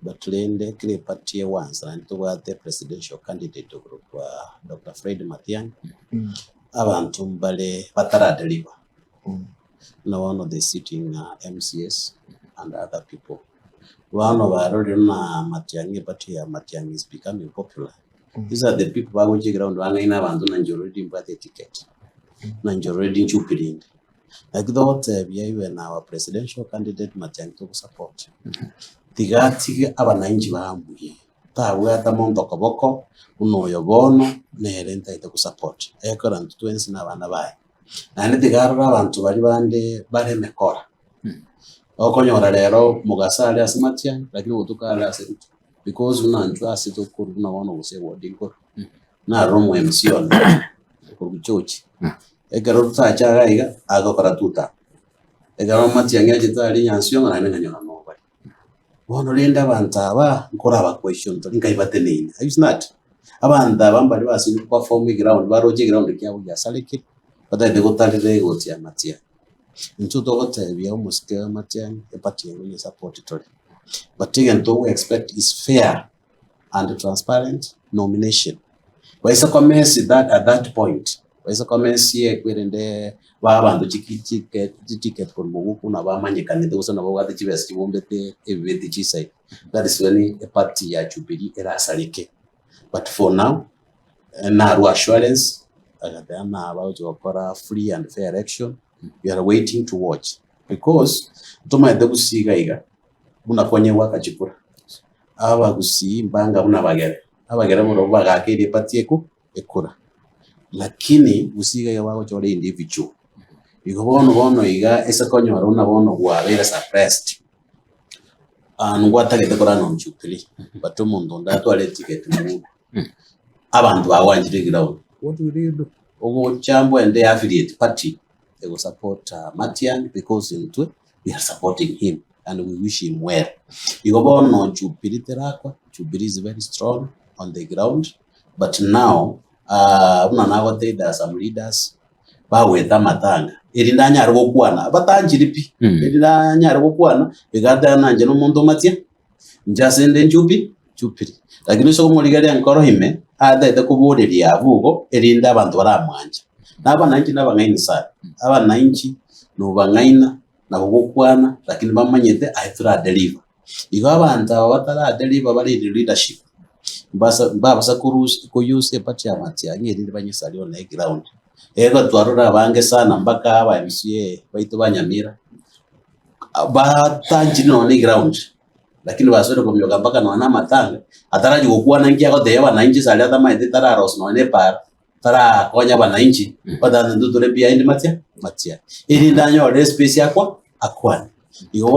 but lende kile party once and to what the presidential candidate group Dr. Fred Matiang'i abantu mbale batara deliver. No one of the sitting MCS and other people. One of our Matiang'i, but here Matiang'i is becoming popular. These are the people who are going around already bought a ticket. Already jubiling. Like that, we even our presidential candidate Matiang'i to support. Tigati abananchi bahambuye. Tawe atamonto kaboko uno yobono nerenta ite support. Ekora ntwensi na bana baye. Na ndigarura abantu bari bande baremekora. Okonyora rero mugasale asimatian lakini utukala asitu because unanjwa asitu kuru na wana use wording ko na romo MC on ku church egaro tsacha iga agokora tuta egaro Matiang'i agitali nyansyo ngana nganyona no bari wono lenda bantaba nkora ba question to ngayibate nini is not abanda bambali basi perform ground baroje ground kyabo yasaleke badade gotalire gotia Matiang'i into what we almost care Matiang'i a party will support it. But again, we expect is fair and transparent nomination. Why is a commence that at that point? Why is a commence here where the Baba ticket for Moguku Nabamani can do some of the Chivas won't be a side. That is when a party to be erasalike. But for now, no assurance about your free and fair election. We are waiting to watch because toma ndagusiga iga unakonye wakachikura aba gusi mbanga abagera mu robaga akiri patieko ekura lakini gusiga yabago chore individual bono iga esa konyo aruna bono gwabera suppressed ngwatagete kora no mchukili bato mundo ndatwale ticket mu abantu bawanjire ground. What will you do? Ogo chambo and the affiliate party they will support Matiang'i because we are supporting him and we wish him well. Igobono Jubiri terakwa, Jubiri is very strong on the ground, but now there are some leaders bawe tamatanga. Irindanya arwokwana, batanjiripi. Irindanya arwokwana, bigada nanje no mundo Matiang'i. Njasende Jubiri. Lakini so muligari ankoro hime, ada kuboderi yavugo irinda abantu baramwanje. N'abananchi n'abangaini sana abananchi no bangaina na bugukwana lakini bamanyete ahitra deliver igo abantu batara deliver bari leadership basa kuyuse party ya Matiang'i iri banyisali on the ground ego twarura bange sana mpaka aba MCA baitu banyamira batanji no the ground lakini basore komyoga mpaka no matanga ataraji gukwana ngia ko de abananchi sali atamaite tararos no ne par tara konya bananchi badana ndudure behind Matiang'i iri ndanyo space yakwa akwani